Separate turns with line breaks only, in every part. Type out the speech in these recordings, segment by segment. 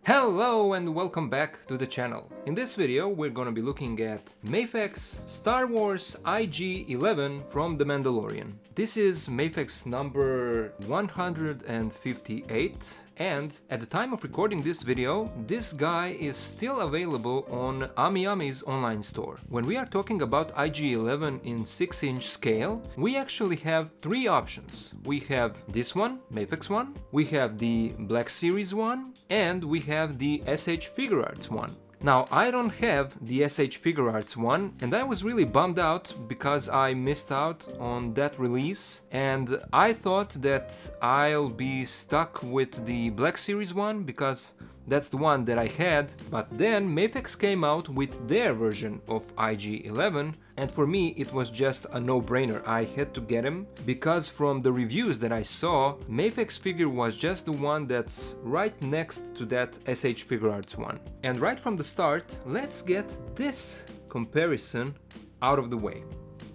Hello and welcome back to the channel. In this video we're gonna be looking at MAFEX Star Wars IG-11 from The Mandalorian. This is MAFEX number 158 and at the time of recording this video, this guy is still available on AmiAmi's online store. When we are talking about IG-11 in 6-inch scale, we actually have three options. We have this one, MAFEX one, we have the Black Series one, and we have the SH Figuarts one. Now, I don't have the SH Figuarts one, and I was really bummed out because I missed out on that release, and I thought that I'll be stuck with the Black Series one because that's the one that I had, but then MAFEX came out with their version of IG-11, and for me it was just a no-brainer. I had to get him because from the reviews that I saw, MAFEX figure was just the one that's right next to that SH Figuarts one. And right from the start, let's get this comparison out of the way.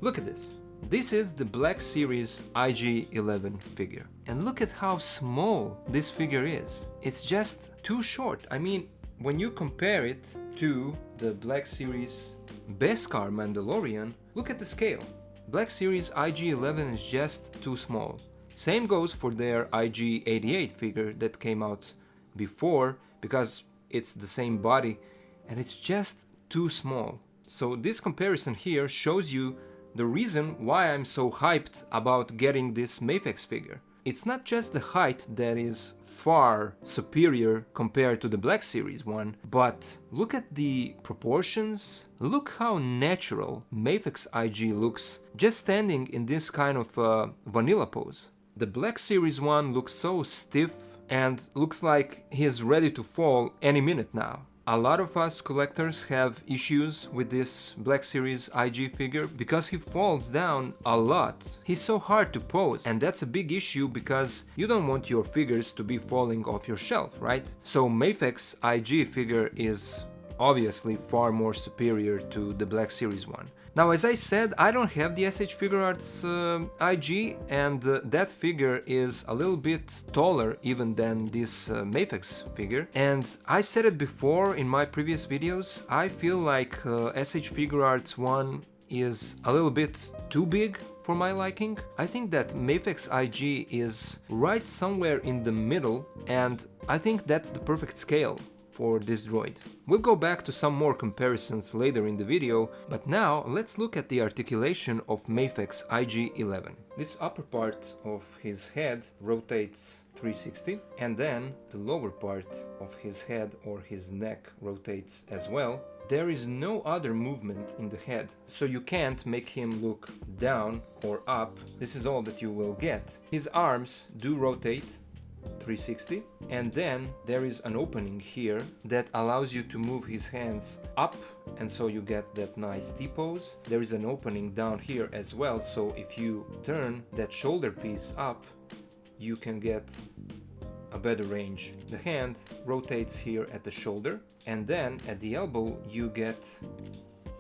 Look at this. This is the Black Series IG-11 figure. And look at how small this figure is. It's just too short. I mean, when you compare it to the Black Series Beskar Mandalorian, look at the scale. Black Series IG-11 is just too small. Same goes for their IG-88 figure that came out before, because it's the same body and it's just too small. So this comparison here shows you the reason why I'm so hyped about getting this MAFEX figure. It's not just the height that is far superior compared to the Black Series one, but look at the proportions, look how natural MAFEX IG looks just standing in this kind of vanilla pose. The Black Series one looks so stiff and looks like he's ready to fall any minute now. A lot of us collectors have issues with this Black Series IG figure because he falls down a lot. He's so hard to pose, and that's a big issue because you don't want your figures to be falling off your shelf, right? So MAFEX IG figure is obviously far more superior to the Black Series one. Now, as I said, I don't have the SH Figuarts IG, and that figure is a little bit taller even than this MAFEX figure. And I said it before in my previous videos, I feel like SH Figuarts one is a little bit too big for my liking. I think that MAFEX IG is right somewhere in the middle, and I think that's the perfect scale for this droid. We'll go back to some more comparisons later in the video, but now let's look at the articulation of MAFEX IG-11. This upper part of his head rotates 360, and then the lower part of his head or his neck rotates as well. There is no other movement in the head, so you can't make him look down or up. This is all that you will get. His arms do rotate 360, and then there is an opening here that allows you to move his hands up, and so you get that nice T-pose. There is an opening down here as well, so if you turn that shoulder piece up, you can get a better range. The hand rotates here at the shoulder, and then at the elbow you get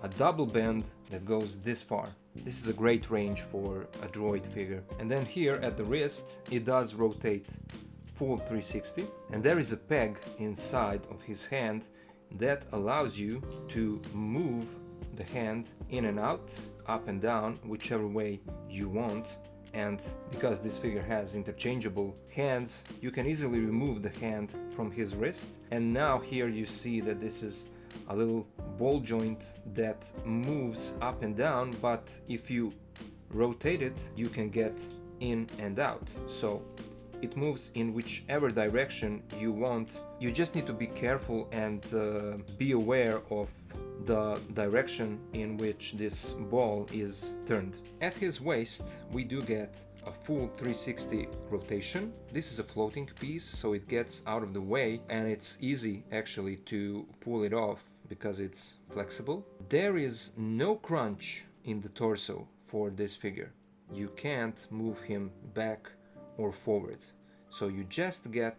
a double bend that goes this far. This is a great range for a droid figure. And then here at the wrist it does rotate full 360, and there is a peg inside of his hand that allows you to move the hand in and out, up and down, whichever way you want. And because this figure has interchangeable hands, you can easily remove the hand from his wrist. And now here you see that this is a little ball joint that moves up and down, but if you rotate it, you can get in and out. So it moves in whichever direction you want. You just need to be careful and be aware of the direction in which this ball is turned. At his waist we do get a full 360 rotation. This is a floating piece, so it gets out of the way and it's easy actually to pull it off because it's flexible. There is no crunch in the torso for this figure. You can't move him back or forward, so you just get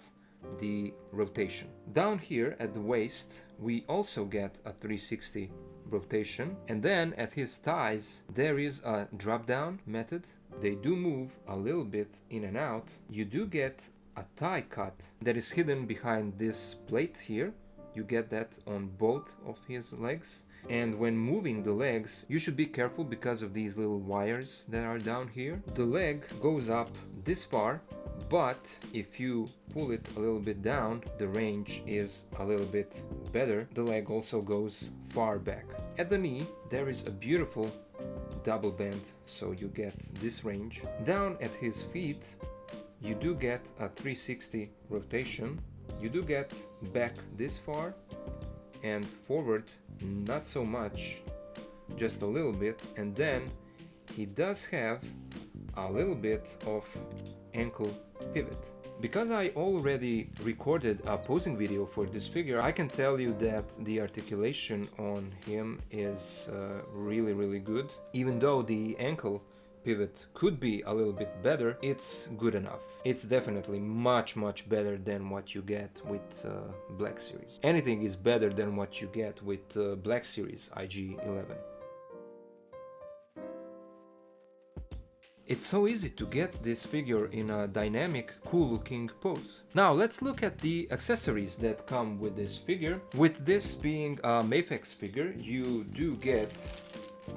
the rotation. Down here at the waist we also get a 360 rotation, and then at his thighs there is a drop down method. They do move a little bit in and out. You do get a tie cut that is hidden behind this plate here. You get that on both of his legs. And when moving the legs, you should be careful because of these little wires that are down here. The leg goes up this far, but if you pull it a little bit down, the range is a little bit better. The leg also goes far back. At the knee, there is a beautiful double bend, so you get this range. Down at his feet, you do get a 360 rotation. You do get back this far, and forward not so much, just a little bit. And then he does have a little bit of ankle pivot. Because I already recorded a posing video for this figure, I can tell you that the articulation on him is really good. Even though the ankle pivot could be a little bit better, it's good enough. It's definitely much better than what you get with Black Series. Anything is better than what you get with Black Series IG-11. It's so easy to get this figure in a dynamic, cool-looking pose. Now let's look at the accessories that come with this figure. With this being a MAFEX figure, you do get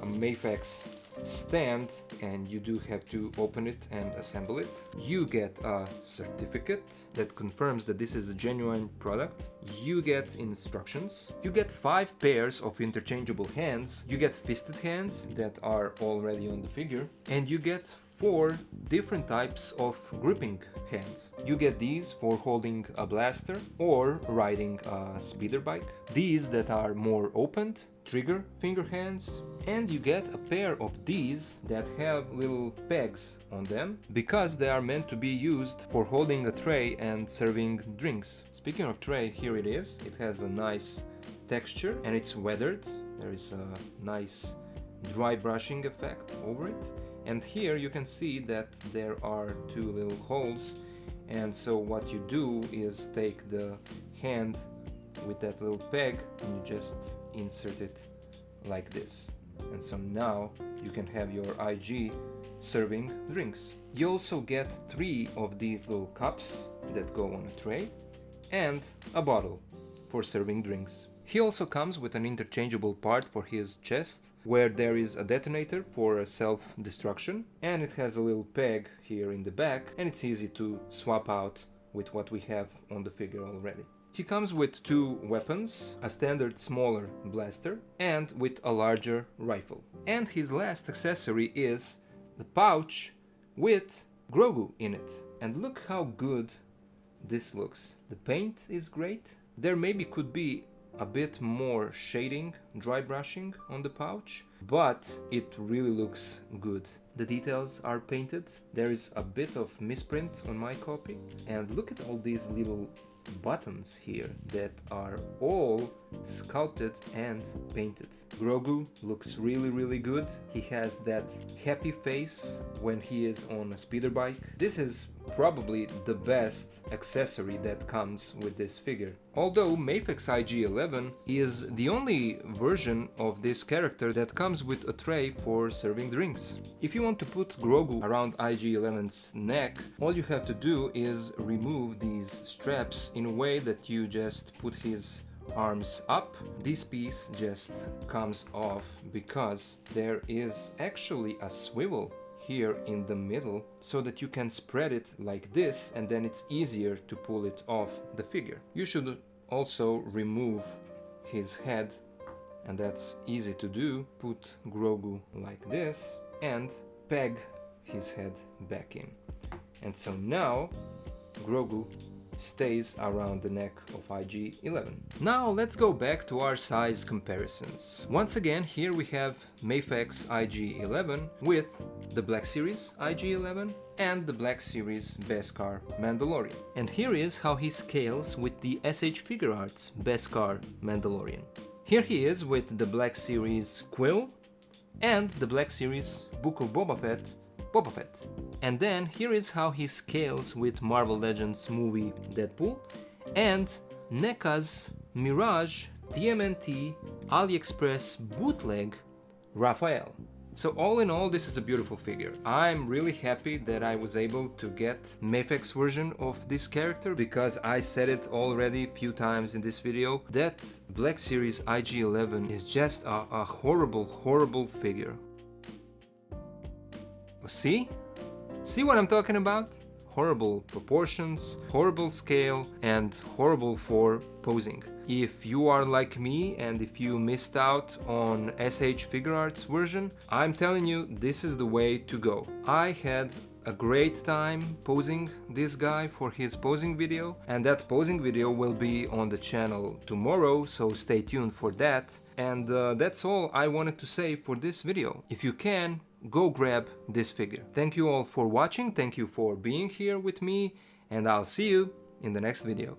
a MAFEX stand, and you do have to open it and assemble it. You get a certificate that confirms that this is a genuine product. You get instructions. You get 5 pairs of interchangeable hands. You get fisted hands that are already on the figure, and you get 4 different types of gripping hands. You get these for holding a blaster or riding a speeder bike. These that are more opened, trigger finger hands, and you get a pair of these that have little pegs on them because they are meant to be used for holding a tray and serving drinks. Speaking of tray, here it is. It has a nice texture and it's weathered. There is a nice dry brushing effect over it. And here you can see that there are 2 little holes, and so what you do is take the hand with that little peg and you just insert it like this. And so now you can have your IG serving drinks. You also get 3 of these little cups that go on a tray and a bottle for serving drinks. He also comes with an interchangeable part for his chest, where there is a detonator for self-destruction, and it has a little peg here in the back, and it's easy to swap out with what we have on the figure already. He comes with 2 weapons, a standard smaller blaster, and with a larger rifle. And his last accessory is the pouch with Grogu in it. And look how good this looks. The paint is great. There maybe could be a bit more shading, dry brushing on the pouch, but it really looks good. The details are painted. There is a bit of misprint on my copy, and look at all these little buttons here that are all sculpted and painted. Grogu looks really good. He has that happy face when he is on a speeder bike. This is probably the best accessory that comes with this figure. Although MAFEX IG-11 is the only version of this character that comes with a tray for serving drinks. If you want to put Grogu around IG-11's neck, all you have to do is remove these straps in a way that you just put his arms up. This piece just comes off because there is actually a swivel here in the middle so that you can spread it like this, and then it's easier to pull it off the figure. You should also remove his head, and that's easy to do. Put Grogu like this and peg his head back in. And so now Grogu stays around the neck of IG-11. Now let's go back to our size comparisons. Once again, here we have MAFEX IG-11 with the Black Series IG-11 and the Black Series Beskar Mandalorian. And here is how he scales with the SH Figuarts Beskar Mandalorian. Here he is with the Black Series Quill and the Black Series Book of Boba Fett. And then here is how he scales with Marvel Legends movie Deadpool and NECA's Mirage TMNT AliExpress bootleg Raphael. So all in all, this is a beautiful figure. I'm really happy that I was able to get MAFEX version of this character, because I said it already a few times in this video that Black Series IG-11 is just a horrible figure. See? See what I'm talking about? Horrible proportions, horrible scale, and horrible for posing. If you are like me and if you missed out on SH Figure Arts version, I'm telling you, this is the way to go. I had a great time posing this guy for his posing video, and that posing video will be on the channel tomorrow, so stay tuned for that. And that's all I wanted to say for this video. If you can, go grab this figure. Thank you all for watching, thank you for being here with me, and I'll see you in the next video.